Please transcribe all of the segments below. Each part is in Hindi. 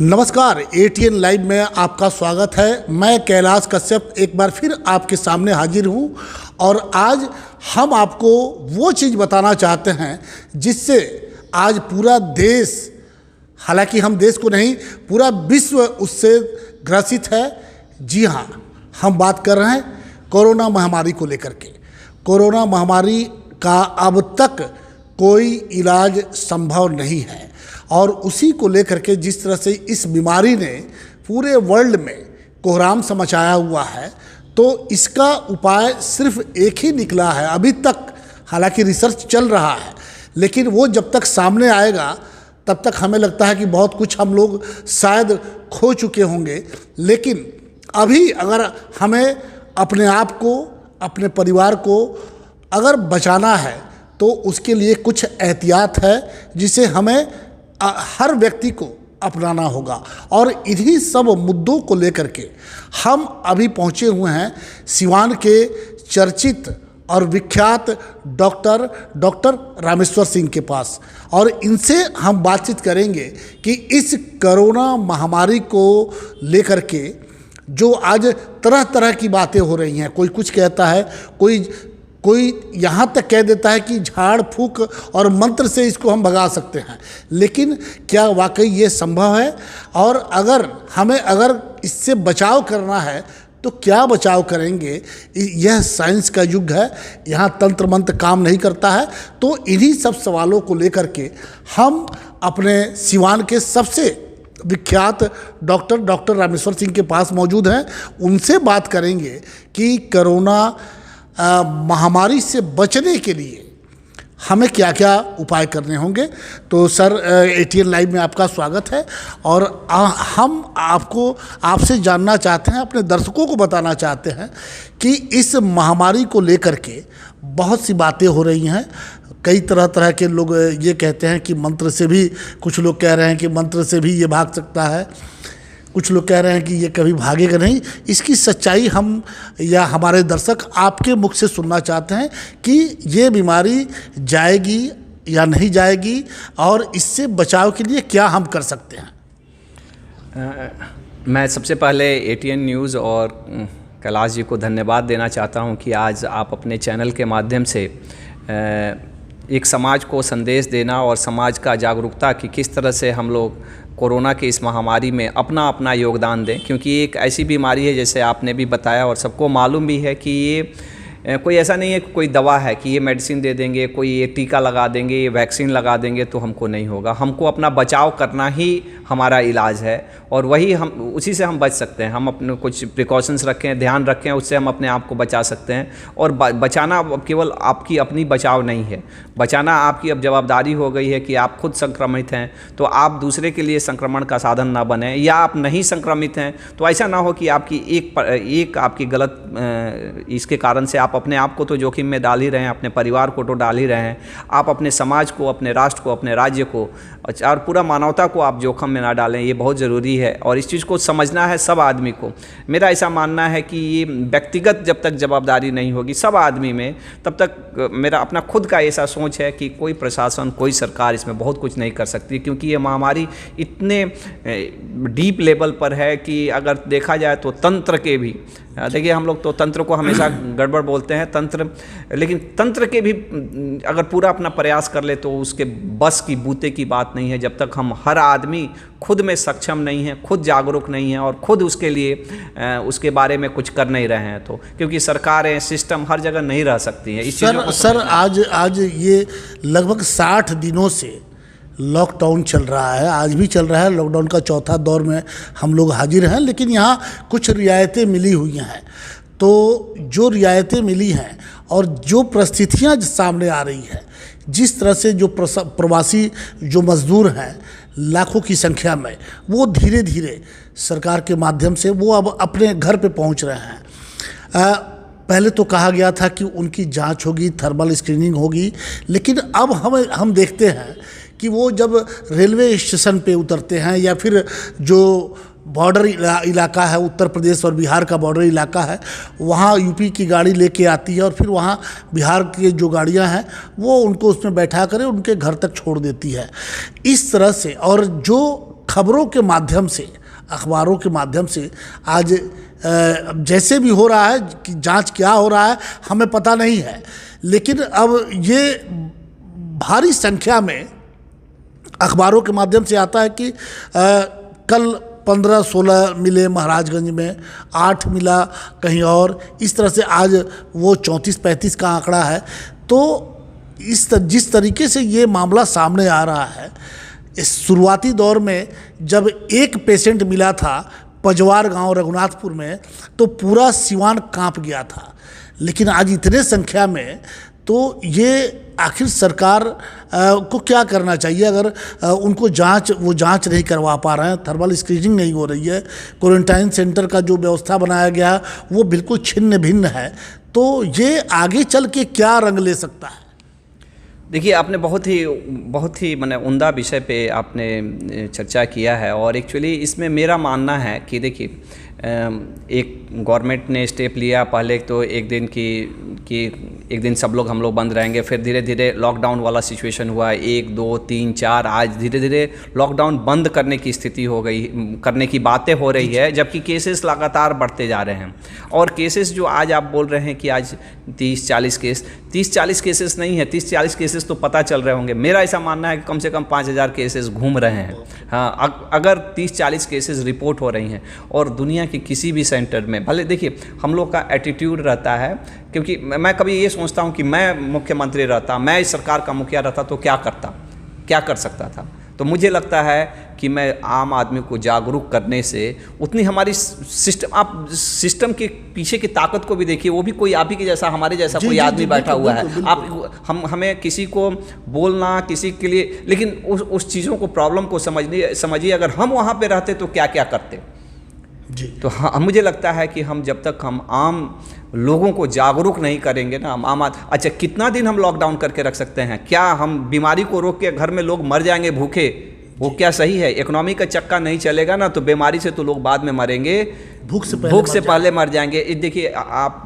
नमस्कार, एटीएन लाइव में आपका स्वागत है। मैं कैलाश कश्यप एक बार फिर आपके सामने हाजिर हूँ और आज हम आपको वो चीज़ बताना चाहते हैं जिससे आज पूरा देश, हालांकि हम देश को नहीं पूरा विश्व उससे ग्रसित है। जी हाँ, हम बात कर रहे हैं कोरोना महामारी को लेकर के। कोरोना महामारी का अब तक कोई इलाज संभव नहीं है और उसी को लेकर के जिस तरह से इस बीमारी ने पूरे वर्ल्ड में कोहराम सा मचाया हुआ है, तो इसका उपाय सिर्फ एक ही निकला है अभी तक। हालांकि रिसर्च चल रहा है, लेकिन वो जब तक सामने आएगा तब तक हमें लगता है कि बहुत कुछ हम लोग शायद खो चुके होंगे। लेकिन अभी अगर हमें अपने आप को, अपने परिवार को अगर बचाना है तो उसके लिए कुछ एहतियात है जिसे हमें हर व्यक्ति को अपनाना होगा। और इन्हीं सब मुद्दों को लेकर के हम अभी पहुंचे हुए हैं सिवान के चर्चित और विख्यात डॉक्टर रामेश्वर सिंह के पास, और इनसे हम बातचीत करेंगे कि इस कोरोना महामारी को लेकर के जो आज तरह तरह की बातें हो रही हैं। कोई कुछ कहता है, कोई यहाँ तक कह देता है कि झाड़ फूक और मंत्र से इसको हम भगा सकते हैं। लेकिन क्या वाकई ये संभव है? और अगर हमें इससे बचाव करना है तो क्या बचाव करेंगे? यह साइंस का युग है, यहाँ तंत्र मंत्र काम नहीं करता है। तो इन्हीं सब सवालों को लेकर के हम अपने सिवान के सबसे विख्यात डॉक्टर रामेश्वर सिंह के पास मौजूद हैं। उनसे बात करेंगे कि कोरोना महामारी से बचने के लिए हमें क्या क्या उपाय करने होंगे। तो सर, एटीएन लाइव में आपका स्वागत है और हम आपसे जानना चाहते हैं, अपने दर्शकों को बताना चाहते हैं कि इस महामारी को लेकर के बहुत सी बातें हो रही हैं। कई तरह के लोग ये कहते हैं कि मंत्र से भी, कुछ लोग कह रहे हैं कि मंत्र से भी ये भाग सकता है, कुछ लोग कह रहे हैं कि ये कभी भागेगा नहीं। इसकी सच्चाई हम या हमारे दर्शक आपके मुख से सुनना चाहते हैं कि ये बीमारी जाएगी या नहीं जाएगी और इससे बचाव के लिए क्या हम कर सकते हैं। मैं सबसे पहले एटीएन न्यूज़ और कैलाश जी को धन्यवाद देना चाहता हूं कि आज आप अपने चैनल के माध्यम से एक समाज को संदेश देना और समाज का जागरूकता कि किस तरह से हम लोग कोरोना के इस महामारी में अपना योगदान दें। क्योंकि एक ऐसी बीमारी है, जैसे आपने भी बताया और सबको मालूम भी है, कि ये कोई ऐसा नहीं है कि कोई दवा है कि ये मेडिसिन दे देंगे, कोई ये टीका लगा देंगे, ये वैक्सीन लगा देंगे तो हमको नहीं होगा। हमको अपना बचाव करना ही हमारा इलाज है और वही उसी से हम बच सकते हैं। हम अपने कुछ प्रिकॉशंस रखें, ध्यान रखें, उससे हम अपने आप को बचा सकते हैं। और बचाना केवल आपकी अपनी बचाव नहीं है, बचाना आपकी अब जवाबदारी हो गई है कि आप खुद संक्रमित हैं तो आप दूसरे के लिए संक्रमण का साधन ना बने, या आप नहीं संक्रमित हैं तो ऐसा ना हो कि आपकी एक आपकी गलत इसके कारण से आप अपने आप को तो जोखिम में डाल ही रहे हैं, अपने परिवार को तो डाल ही रहे हैं, आप अपने समाज को, अपने राष्ट्र को, अपने राज्य को और पूरा मानवता को आप जोखिम में ना डालें। ये बहुत ज़रूरी है और इस चीज़ को समझना है सब आदमी को। मेरा ऐसा मानना है कि ये व्यक्तिगत जब तक जवाबदारी नहीं होगी सब आदमी में, तब तक मेरा अपना खुद का ऐसा सोच है कि कोई प्रशासन, कोई सरकार इसमें बहुत कुछ नहीं कर सकती। क्योंकि ये महामारी इतने डीप लेवल पर है कि अगर देखा जाए तो तंत्र के भी, देखिए हम लोग तो तंत्र को हमेशा गड़बड़ बोलते हैं तंत्र, लेकिन तंत्र के भी अगर पूरा अपना प्रयास कर ले तो उसके बस की बूते की बात नहीं है जब तक हम हर आदमी खुद में सक्षम नहीं है, खुद जागरूक नहीं है और खुद उसके लिए उसके बारे में कुछ कर नहीं रहे हैं। तो क्योंकि सरकारें, सिस्टम हर जगह नहीं रह सकती हैं। सर आज ये लगभग 60 दिनों से लॉकडाउन चल रहा है, आज भी चल रहा है। लॉकडाउन का चौथा दौर में हम लोग हाजिर हैं, लेकिन यहाँ कुछ रियायतें मिली हुई हैं। तो जो रियायतें मिली हैं और जो परिस्थितियाँ सामने आ रही है, जिस तरह से जो प्रवासी जो मज़दूर हैं लाखों की संख्या में, वो धीरे धीरे सरकार के माध्यम से वो अब अपने घर पे पहुंच रहे हैं। पहले तो कहा गया था कि उनकी जांच होगी, थर्मल स्क्रीनिंग होगी, लेकिन अब हम देखते हैं कि वो जब रेलवे स्टेशन पे उतरते हैं या फिर जो बॉर्डर इलाका है, उत्तर प्रदेश और बिहार का बॉर्डर इलाका है, वहाँ यूपी की गाड़ी लेके आती है और फिर वहाँ बिहार की जो गाड़ियाँ हैं वो उनको उसमें बैठा कर उनके घर तक छोड़ देती है। इस तरह से, और जो खबरों के माध्यम से, अखबारों के माध्यम से आज जैसे भी हो रहा है कि जांच क्या हो रहा है हमें पता नहीं है, लेकिन अब ये भारी संख्या में अखबारों के माध्यम से आता है कि कल 15-16 मिले महाराजगंज में, 8 मिला कहीं और, इस तरह से आज वो 34-35 का आंकड़ा है। तो जिस तरीके से ये मामला सामने आ रहा है, इस शुरुआती दौर में जब एक पेशेंट मिला था पजवार गांव रघुनाथपुर में तो पूरा सिवान कांप गया था, लेकिन आज इतने संख्या में, तो ये आखिर सरकार को क्या करना चाहिए अगर उनको वो जांच नहीं करवा पा रहे हैं, थर्मल स्क्रीनिंग नहीं हो रही है, क्वारंटाइन सेंटर का जो व्यवस्था बनाया गया वो बिल्कुल छिन्न भिन्न है, तो ये आगे चल के क्या रंग ले सकता है? देखिए, आपने बहुत ही माने उम्दा विषय पे आपने चर्चा किया है। और एक्चुअली इसमें मेरा मानना है कि देखिए, एक गवर्नमेंट ने स्टेप लिया पहले तो एक दिन कि एक दिन सब लोग हम लोग बंद रहेंगे, फिर धीरे धीरे लॉकडाउन वाला सिचुएशन हुआ, 1, 2, 3, 4, आज धीरे धीरे लॉकडाउन बंद करने की स्थिति हो गई, करने की बातें हो रही है, जबकि केसेस लगातार बढ़ते जा रहे हैं। और केसेस जो आज आप बोल रहे हैं कि आज 30-40 केसेस नहीं है, 30-40 केसेस तो पता चल रहे होंगे। मेरा ऐसा मानना है कि कम से कम 5000 केसेस घूम रहे हैं। हाँ, अगर 30-40 केसेस रिपोर्ट हो रही हैं और दुनिया के किसी भी सेंटर में, भले देखिए हम लोग का एटीट्यूड रहता है, क्योंकि मैं कभी ये सोचता हूँ कि मैं मुख्यमंत्री रहता, मैं इस सरकार का मुखिया रहता तो क्या कर सकता था। तो मुझे लगता है कि मैं आम आदमी को जागरूक करने से उतनी हमारी सिस्टम के पीछे की ताकत को भी देखिए, वो भी कोई आप ही के जैसा, हमारे जैसा कोई आदमी बैठा हुआ है। आप हमें किसी को बोलना, किसी के लिए, लेकिन उस चीज़ों को, प्रॉब्लम को समझिए अगर हम वहाँ पे रहते तो क्या क्या करते जी। तो हाँ, मुझे लगता है कि जब तक हम आम लोगों को जागरूक नहीं करेंगे ना, अच्छा कितना दिन हम लॉकडाउन करके रख सकते हैं? क्या हम बीमारी को रोक के घर में लोग मर जाएंगे भूखे? वो क्या सही है? इकोनॉमी का चक्का नहीं चलेगा ना, तो बीमारी से तो लोग बाद में मरेंगे, भूख से पहले मर जाएंगे। देखिए, आप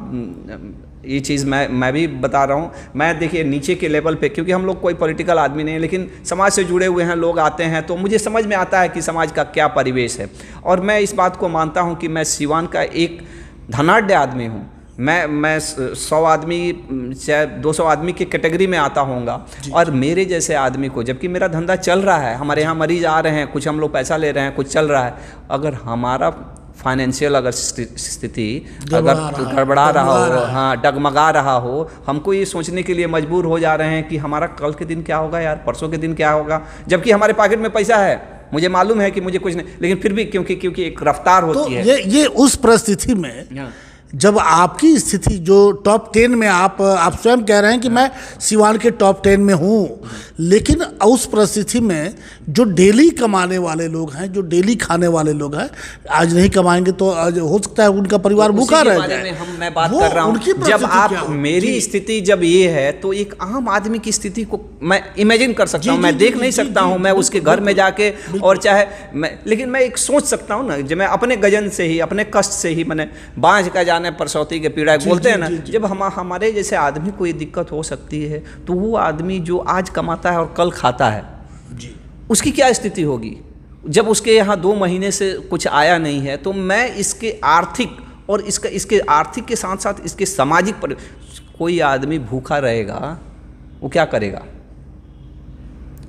ये चीज़ मैं भी बता रहा हूँ, मैं देखिए नीचे के लेवल पे, क्योंकि हम लोग कोई पॉलिटिकल आदमी नहीं है, लेकिन समाज से जुड़े हुए हैं लोग, आते हैं तो मुझे समझ में आता है कि समाज का क्या परिवेश है। और मैं इस बात को मानता हूँ कि मैं सिवान का एक धनाढ्य आदमी हूँ। मैं 100 आदमी चाहे 200 आदमी की कैटेगरी में आता होऊंगा, और मेरे जैसे आदमी को, जबकि मेरा धंधा चल रहा है, हमारे यहाँ मरीज आ रहे हैं, कुछ हम लोग पैसा ले रहे हैं, कुछ चल रहा है, अगर हमारा फाइनेंशियल अगर स्थिति अगर गड़बड़ा रहा हो, हाँ डगमगा रहा हो, हमको ये सोचने के लिए मजबूर हो जा रहे हैं कि हमारा कल के दिन क्या होगा यार, परसों के दिन क्या होगा, जबकि हमारे पॉकेट में पैसा है। मुझे मालूम है कि मुझे कुछ नहीं, लेकिन फिर भी क्योंकि एक रफ्तार होती है। ये उस परिस्थिति में जब आपकी स्थिति जो टॉप 10 में, आप स्वयं कह रहे हैं कि मैं सिवान के टॉप 10 में हूँ, लेकिन उस परिस्थिति में जो डेली कमाने वाले लोग हैं, जो डेली खाने वाले लोग हैं, आज नहीं कमाएंगे तो आज हो सकता है उनका परिवार भूखा रह जाए। मैं बात कर रहा हूँ, जब आप मेरी स्थिति जब ये है, तो एक आम आदमी की स्थिति को मैं इमेजिन कर सकता हूँ, मैं देख नहीं सकता हूँ, मैं उसके घर में जाके, और चाहे मैं, लेकिन मैं एक सोच सकता हूँ ना, जब मैं अपने गजन से ही, अपने कष्ट से ही, मैंने बांझ का जाने परसौती के पीड़ा बोलते हैं ना, जब हमारे जैसे आदमी को ये दिक्कत हो सकती है, तो वो आदमी जो आज कमाता है और कल खाता है, उसकी क्या स्थिति होगी? जब उसके यहाँ 2 महीने से कुछ आया नहीं है, तो मैं इसके आर्थिक और इसके आर्थिक के साथ साथ इसके सामाजिक पर, कोई आदमी भूखा रहेगा वो क्या करेगा?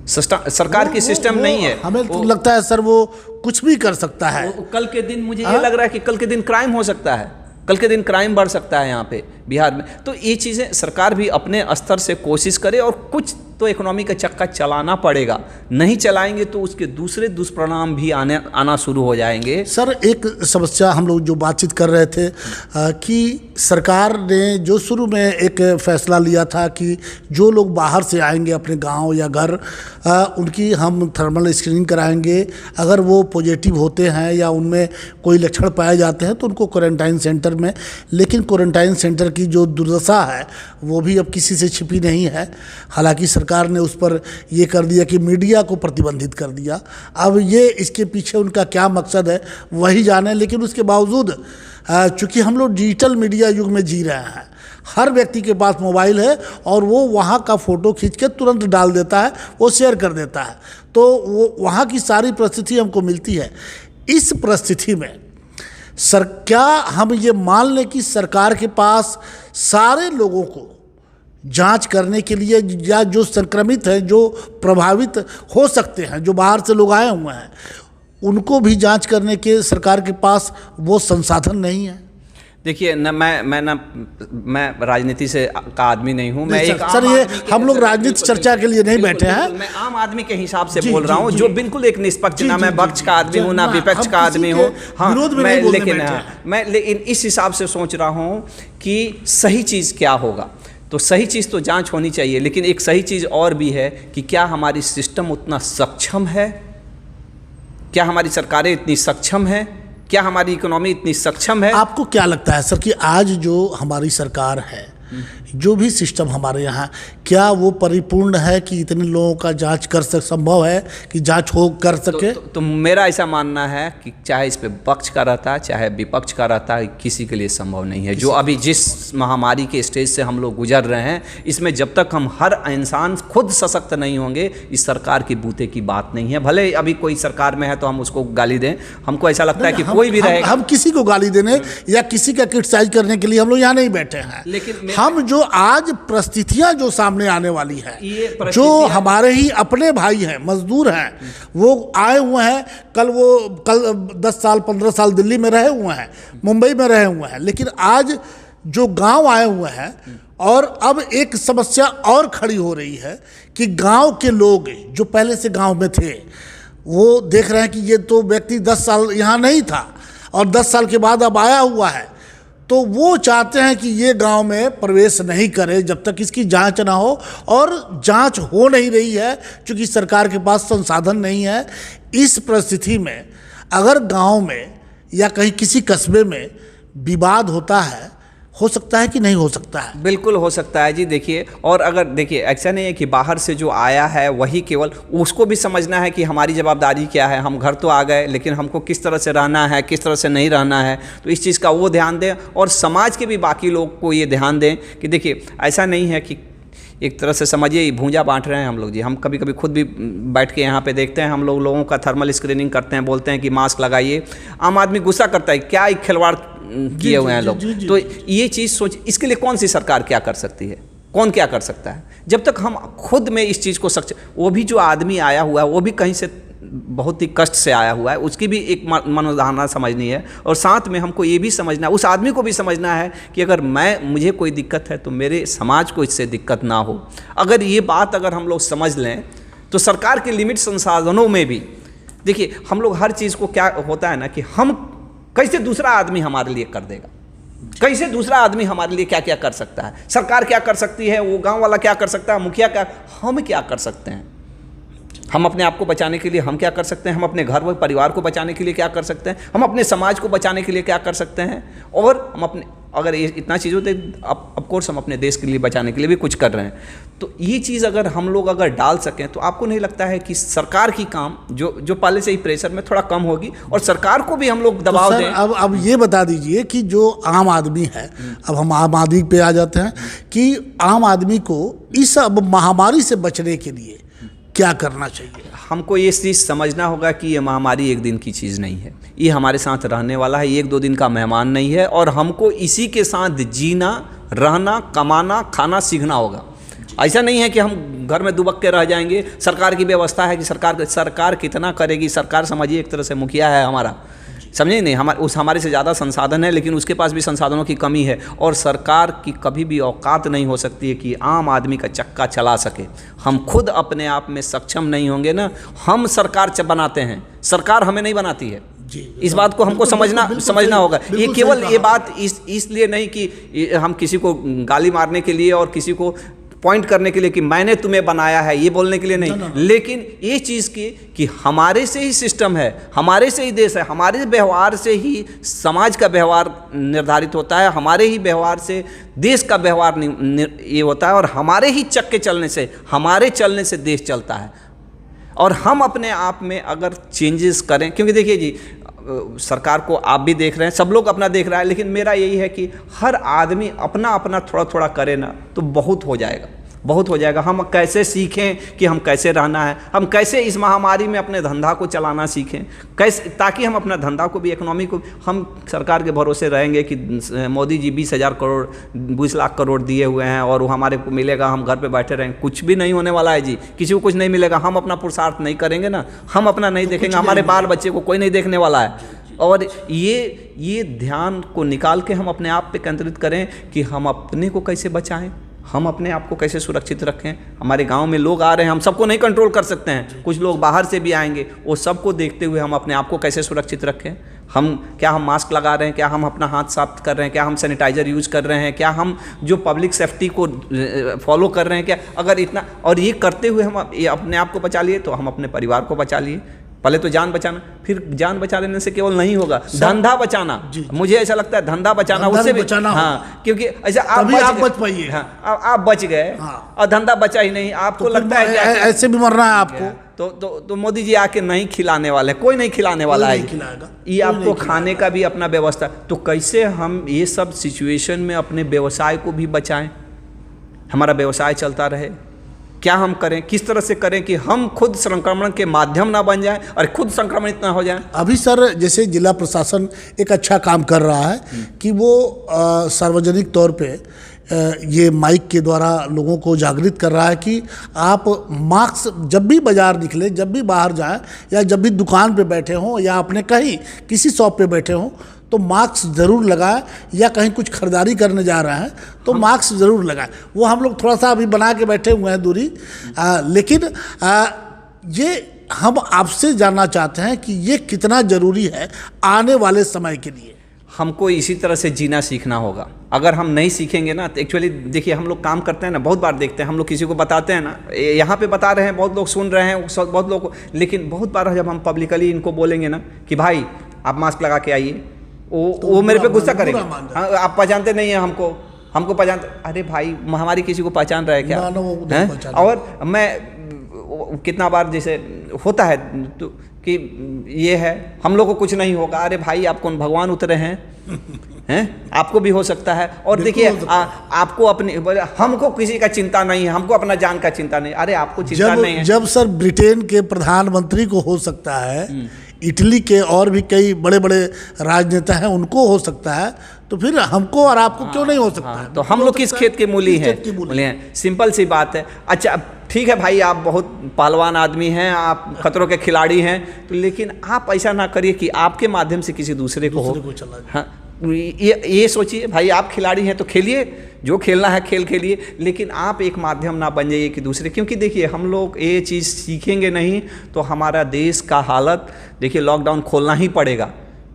सरकार की सिस्टम नहीं है। हमें तो लगता है सर वो कुछ भी कर सकता है। कल के दिन मुझे ये लग रहा है कि कल के दिन क्राइम हो सकता है, कल के दिन क्राइम बढ़ सकता है यहाँ पे बिहार में। तो ये चीज़ें सरकार भी अपने स्तर से कोशिश करे, और कुछ तो इकोनॉमी का चक्का चलाना पड़ेगा, नहीं चलाएंगे तो उसके दूसरे दुष्परिणाम भी आना शुरू हो जाएंगे। सर, एक समस्या हम लोग जो बातचीत कर रहे थे कि सरकार ने जो शुरू में एक फैसला लिया था कि जो लोग बाहर से आएंगे अपने गांव या घर, उनकी हम थर्मल स्क्रीनिंग कराएंगे, अगर वो पॉजिटिव होते हैं या उनमें कोई लक्षण पाए जाते हैं तो उनको क्वारंटाइन सेंटर में, लेकिन क्वारंटाइन सेंटर की जो दुर्दशा है वो भी अब किसी से छिपी नहीं है। हालांकि सरकार ने उस पर ये कर दिया कि मीडिया को प्रतिबंधित कर दिया। अब ये इसके पीछे उनका क्या मकसद है वही जाने, लेकिन उसके बावजूद चूँकि हम लोग डिजिटल मीडिया युग में जी रहे हैं, हर व्यक्ति के पास मोबाइल है और वो वहाँ का फ़ोटो खींच के तुरंत डाल देता है, वो शेयर कर देता है, तो वो वहाँ की सारी परिस्थिति हमको मिलती है। इस परिस्थिति में क्या हम ये मान लें कि सरकार के पास सारे लोगों को जांच करने के लिए, या जो संक्रमित हैं, जो प्रभावित हो सकते हैं, जो बाहर से लोग आए हुए हैं, उनको भी जांच करने के सरकार के पास वो संसाधन नहीं है? देखिए मैं राजनीति से का आदमी नहीं हूँ। मैं एक सर ये हम लोग राजनीति चर्चा के लिए नहीं बैठे हैं, मैं आम आदमी के हिसाब से बोल रहा हूँ, जो बिल्कुल एक निष्पक्ष, ना मैं पक्ष का आदमी हूँ ना विपक्ष का आदमी हूँ। हाँ, मैं लेकिन इस हिसाब से सोच रहा हूँ कि सही चीज़ क्या होगा। तो सही चीज़ तो जांच होनी चाहिए, लेकिन एक सही चीज़ और भी है कि क्या हमारी सिस्टम उतना सक्षम है, क्या हमारी सरकारें इतनी सक्षम हैं, क्या हमारी इकोनॉमी इतनी सक्षम है? आपको क्या लगता है सर कि आज जो हमारी सरकार है, जो भी सिस्टम हमारे यहाँ, क्या वो परिपूर्ण है कि इतने लोगों का जांच कर संभव है कि जांच हो कर सके? तो मेरा ऐसा मानना है कि चाहे इस पे पक्ष का रहता है चाहे विपक्ष का रहता है, किसी के लिए संभव नहीं है। जो अभी जिस महामारी के स्टेज से हम लोग गुजर रहे हैं, इसमें जब तक हम हर इंसान खुद सशक्त नहीं होंगे, इस सरकार की बूते की बात नहीं है। भले अभी कोई सरकार में है तो हम उसको गाली दें, हमको ऐसा लगता है कि कोई भी रहेगा। हम किसी को गाली देने या किसी का क्रिटिसाइज करने के लिए हम लोग यहाँ नहीं बैठे हैं, लेकिन हम जो आज परिस्थितियां जो सामने आने वाली है, जो हमारे ही अपने भाई हैं, मजदूर हैं, वो आए हुए हैं, कल 10 साल 15 साल दिल्ली में रहे हुए हैं, मुंबई में रहे हुए हैं, लेकिन आज जो गांव आए हुए हैं, और अब एक समस्या और खड़ी हो रही है कि गांव के लोग जो पहले से गांव में थे, वो देख रहे हैं कि ये तो व्यक्ति 10 साल यहाँ नहीं था और 10 साल के बाद अब आया हुआ है, तो वो चाहते हैं कि ये गांव में प्रवेश नहीं करे जब तक इसकी जांच ना हो, और जांच हो नहीं रही है क्योंकि सरकार के पास संसाधन नहीं है। इस परिस्थिति में अगर गांव में या कहीं किसी कस्बे में विवाद होता है, हो सकता है कि नहीं हो सकता है? बिल्कुल हो सकता है जी। देखिए, और अगर देखिए ऐसा नहीं है कि बाहर से जो आया है वही केवल, उसको भी समझना है कि हमारी जवाबदारी क्या है। हम घर तो आ गए, लेकिन हमको किस तरह से रहना है, किस तरह से नहीं रहना है, तो इस चीज़ का वो ध्यान दें, और समाज के भी बाकी लोग को ये ध्यान दें कि देखिए ऐसा नहीं है कि एक तरह से समझिए भूंजा बांट रहे हैं हम लोग जी। हम कभी कभी खुद भी बैठ के यहाँ पे देखते हैं, हम लोगों का थर्मल स्क्रीनिंग करते हैं, बोलते हैं कि मास्क लगाइए। आम आदमी गुस्सा करता है, क्या एक खिलवाड़ किए हुए हैं लोग। तो ये चीज़ सोच, इसके लिए कौन सी सरकार क्या कर सकती है, कौन क्या कर सकता है? जब तक हम खुद में इस चीज़ को सक्षम, वो भी जो आदमी आया हुआ है वो भी कहीं से बहुत ही कष्ट से आया हुआ है, उसकी भी एक मनोधारणा समझनी है, और साथ में हमको ये भी समझना है, उस आदमी को भी समझना है कि अगर मुझे कोई दिक्कत है तो मेरे समाज को इससे दिक्कत ना हो। अगर ये बात अगर हम लोग समझ लें तो सरकार के लिमिट संसाधनों में भी, देखिए हम लोग हर चीज़ को क्या होता है ना कि हम कैसे दूसरा आदमी हमारे लिए कर देगा, कैसे दूसरा आदमी हमारे लिए क्या क्या कर सकता है, सरकार क्या कर सकती है, वो गांव वाला क्या कर सकता है, मुखिया क्या, हम क्या कर सकते हैं, हम अपने आप को बचाने के लिए हम क्या कर सकते हैं, हम अपने घर व परिवार को बचाने के लिए क्या कर सकते हैं, हम अपने समाज को बचाने के लिए क्या कर सकते हैं, और हम अपने, अगर ये इतना चीज़ होते ऑफकोर्स हम अपने देश के लिए बचाने के लिए भी कुछ कर रहे हैं। तो ये चीज़ अगर हम लोग अगर डाल सकें तो आपको नहीं लगता है कि सरकार की काम जो पहले से ही प्रेशर में थोड़ा कम होगी, और सरकार को भी हम लोग दबाव तो दें। अब ये बता दीजिए कि जो आम आदमी है, अब हम आम आदमी पे आ जाते हैं कि आम आदमी को इस अब महामारी से बचने के लिए क्या करना चाहिए? हमको ये चीज़ समझना होगा कि ये महामारी एक दिन की चीज़ नहीं है, ये हमारे साथ रहने वाला है, 1-2 दिन का मेहमान नहीं है, और हमको इसी के साथ जीना, रहना, कमाना, खाना सीखना होगा। ऐसा नहीं है कि हम घर में दुबक के रह जाएंगे। सरकार की व्यवस्था है कि सरकार कितना करेगी, सरकार समझिए एक तरह से मुखिया है हमारा, समझे नहीं, हमारे से ज़्यादा संसाधन है, लेकिन उसके पास भी संसाधनों की कमी है, और सरकार की कभी भी औकात नहीं हो सकती है कि आम आदमी का चक्का चला सके। हम खुद अपने आप में सक्षम नहीं होंगे ना, हम सरकार बनाते हैं, सरकार हमें नहीं बनाती है। इस बात को हमको समझना होगा। ये केवल ये बात इसलिए नहीं कि हम किसी को गाली मारने के लिए और किसी को पॉइंट करने के लिए कि मैंने तुम्हें बनाया है, ये बोलने के लिए नहीं, लेकिन ये चीज़ की कि हमारे से ही सिस्टम है, हमारे से ही देश है, हमारे व्यवहार से ही समाज का व्यवहार निर्धारित होता है, हमारे ही व्यवहार से देश का व्यवहार ये होता है, और हमारे ही चक्के चलने से, हमारे चलने से देश चलता है। और हम अपने आप में अगर चेंजेस करें, क्योंकि देखिए जी सरकार को आप भी देख रहे हैं, सब लोग अपना देख रहा है, लेकिन मेरा यही है कि हर आदमी अपना अपना थोड़ा थोड़ा करे ना तो बहुत हो जाएगा, बहुत हो जाएगा। हम कैसे सीखें कि हम कैसे रहना है, हम कैसे इस महामारी में अपने धंधा को चलाना सीखें, कैसे, ताकि हम अपना धंधा को भी, इकोनॉमी को, हम सरकार के भरोसे रहेंगे कि मोदी जी 20,000 करोड़ 20 लाख करोड़ दिए हुए हैं और वो हमारे को मिलेगा, हम घर पे बैठे रहेंगे। कुछ भी नहीं होने वाला है जी, किसी को कुछ नहीं मिलेगा। हम अपना पुरुषार्थ नहीं करेंगे ना, हम अपना नहीं देखेंगे, हमारे बाल बच्चे को कोई नहीं देखने वाला है। और ये ध्यान को निकाल के हम अपने आप पे केंद्रित करें कि हम अपने को कैसे बचाएं, हम अपने आप को कैसे सुरक्षित रखें। हमारे गांव में लोग आ रहे हैं, हम सबको नहीं कंट्रोल कर सकते हैं, कुछ लोग बाहर से भी आएंगे, वो सबको देखते हुए हम अपने आप को कैसे सुरक्षित रखें। क्या हम मास्क लगा रहे हैं, क्या हम अपना हाथ साफ कर रहे हैं, क्या हम सैनिटाइजर यूज़ कर रहे हैं, क्या हम जो पब्लिक सेफ्टी को फॉलो कर रहे हैं, क्या अगर इतना, और ये करते हुए हम अपने आप को बचा लिए तो हम अपने परिवार को बचा लिए। पहले तो जान बचाना, फिर जान बचा लेने से केवल नहीं होगा, धंधा बचाना। मुझे ऐसा लगता है धंधा बचाना, उससे भी बचाना। हाँ, क्योंकि ऐसा आप बच पाइए। हाँ, आप बच गए। हाँ, और धंधा बचा ही नहीं, आपको तो लगता है कि ऐसे भी मरना है आपको, तो मोदी जी आके नहीं खिलाने वाले, कोई नहीं खिलाने वाला है, ये आपको खाने का भी अपना व्यवस्था। तो कैसे हम ये सब सिचुएशन में अपने व्यवसाय को भी बचाएं, हमारा व्यवसाय चलता रहे, क्या हम करें, किस तरह से करें कि हम खुद संक्रमण के माध्यम ना बन जाएं और खुद संक्रमित ना हो जाएं। अभी सर जैसे जिला प्रशासन एक अच्छा काम कर रहा है कि वो सार्वजनिक तौर पे ये माइक के द्वारा लोगों को जागृत कर रहा है कि आप मास्क जब भी बाजार निकले, जब भी बाहर जाएं, या जब भी दुकान पे बैठे हों या अपने कहीं किसी शॉप पे बैठे हों तो मास्क ज़रूर लगाएं, या कहीं कुछ खरीदारी करने जा रहे हैं तो मास्क ज़रूर लगाएं। वो हम लोग थोड़ा सा अभी बना के बैठे हुए हैं दूरी, लेकिन ये हम आपसे जानना चाहते हैं कि ये कितना ज़रूरी है आने वाले समय के लिए। हमको इसी तरह से जीना सीखना होगा। अगर हम नहीं सीखेंगे ना तो एक्चुअली देखिए, हम लोग काम करते हैं ना, बहुत बार देखते हैं, हम लोग किसी को बताते हैं ना, यहाँ पे बता रहे हैं, बहुत लोग सुन रहे हैं, बहुत लोग, लेकिन बहुत बार जब हम पब्लिकली इनको बोलेंगे ना कि भाई आप मास्क लगा के आइए, वो मेरे पे गुस्सा करेंगे। आप पहचानते नहीं है हमको पहचानते, अरे भाई हमारी किसी को पहचान रहा है क्या? और मैं कितना बार जैसे होता है तो कि ये है, हम लोग को कुछ नहीं होगा, अरे भाई आप कौन भगवान उतरे हैं? आपको भी हो सकता है। और देखिए आपको अपनी, हमको किसी का चिंता नहीं है, हमको अपना जान का चिंता नहीं, अरे आपको चिंता नहीं है। जब सर ब्रिटेन के प्रधानमंत्री को हो सकता है, इटली के और भी कई बड़े बड़े राजनेता हैं उनको हो सकता है, तो फिर हमको और आपको क्यों नहीं हो सकता है? तो हम लोग किस खेत के मूली हैं? सिंपल सी बात है। अच्छा ठीक है भाई, आप बहुत पहलवान आदमी हैं, आप खतरों के खिलाड़ी हैं, तो लेकिन आप ऐसा ना करिए कि आपके माध्यम से किसी दूसरे को हो। हाँ, ये सोचिए भाई, आप खिलाड़ी हैं तो खेलिए, जो खेलना है खेल खेलिए, लेकिन आप एक माध्यम ना बन जाइए कि दूसरे, क्योंकि देखिए हम लोग ये चीज़ सीखेंगे नहीं तो हमारा देश का हालत, देखिए लॉकडाउन खोलना ही पड़ेगा,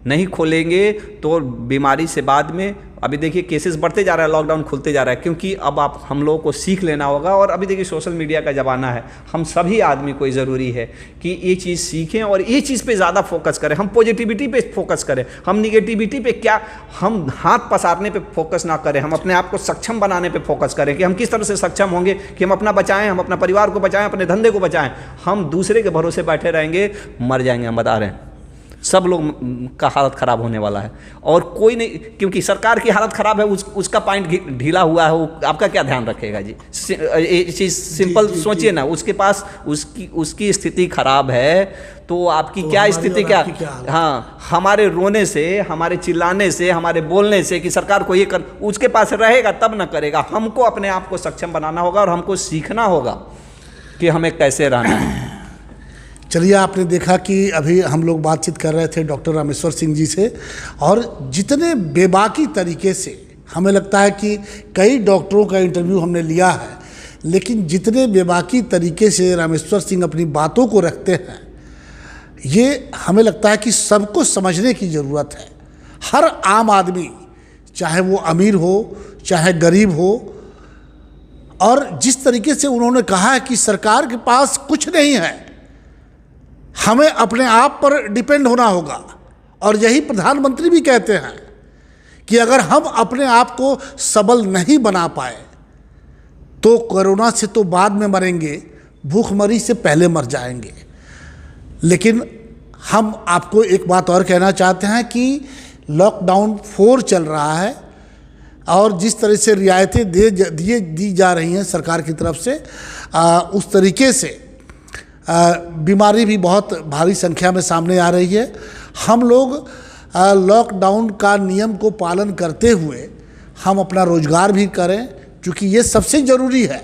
नहीं खोलेंगे तो बीमारी से बाद में, अभी देखिए केसेस बढ़ते जा रहा है, लॉकडाउन खुलते जा रहा है, क्योंकि अब हम लोगों को सीख लेना होगा। और अभी देखिए सोशल मीडिया का ज़माना है, हम सभी आदमी को ज़रूरी है कि ये चीज़ सीखें और ये चीज़ पे ज़्यादा फोकस करें, हम पॉजिटिविटी पे फोकस करें, हम निगेटिविटी पे क्या, हम हाथ पसारने पे फोकस ना करें, हम अपने आप को सक्षम बनाने पे फोकस करें कि हम किस तरह से सक्षम होंगे कि हम अपना बचाएं, हम अपना परिवार को बचाएं, अपने धंधे को बचाएं। हम दूसरे के भरोसे बैठे रहेंगे, मर जाएंगे, हम बता रहे हैं, सब लोग का हालत ख़राब होने वाला है। और कोई नहीं, क्योंकि सरकार की हालत ख़राब है, उसका पॉइंट ढीला हुआ है, वो आपका क्या ध्यान रखेगा जी? ये चीज़ सिंपल सोचिए ना, उसके पास उसकी स्थिति खराब है तो आपकी तो क्या स्थिति, क्या? हाँ, हमारे रोने से, हमारे चिल्लाने से, हमारे बोलने से कि सरकार को ये कर, उसके पास रहेगा तब ना करेगा। हमको अपने आप को सक्षम बनाना होगा और हमको सीखना होगा कि हमें कैसे रहना है। चलिए, आपने देखा कि अभी हम लोग बातचीत कर रहे थे डॉक्टर रामेश्वर सिंह जी से, और जितने बेबाकी तरीके से, हमें लगता है कि कई डॉक्टरों का इंटरव्यू हमने लिया है, लेकिन जितने बेबाकी तरीके से रामेश्वर सिंह अपनी बातों को रखते हैं, ये हमें लगता है कि सबको समझने की ज़रूरत है। हर आम आदमी, चाहे वो अमीर हो चाहे गरीब हो, और जिस तरीके से उन्होंने कहा है कि सरकार के पास कुछ नहीं है, हमें अपने आप पर डिपेंड होना होगा। और यही प्रधानमंत्री भी कहते हैं कि अगर हम अपने आप को सबल नहीं बना पाए तो कोरोना से तो बाद में मरेंगे, भूखमरी से पहले मर जाएंगे। लेकिन हम आपको एक बात और कहना चाहते हैं कि लॉकडाउन 4 चल रहा है और जिस तरह से रियायतें दी जा रही हैं सरकार की तरफ से, उस तरीके से बीमारी भी बहुत भारी संख्या में सामने आ रही है। हम लोग लॉकडाउन का नियम को पालन करते हुए हम अपना रोजगार भी करें, क्योंकि ये सबसे ज़रूरी है,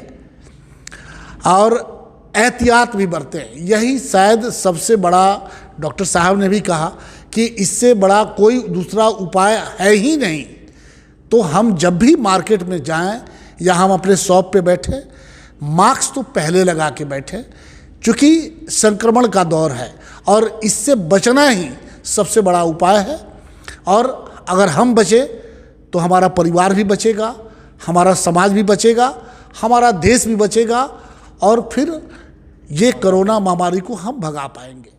और एहतियात भी बरतें। यही शायद सबसे बड़ा, डॉक्टर साहब ने भी कहा कि इससे बड़ा कोई दूसरा उपाय है ही नहीं। तो हम जब भी मार्केट में जाएं या हम अपने शॉप पे बैठे, मास्क तो पहले लगा के बैठे, क्योंकि संक्रमण का दौर है और इससे बचना ही सबसे बड़ा उपाय है। और अगर हम बचे तो हमारा परिवार भी बचेगा, हमारा समाज भी बचेगा, हमारा देश भी बचेगा, और फिर ये कोरोना महामारी को हम भगा पाएंगे।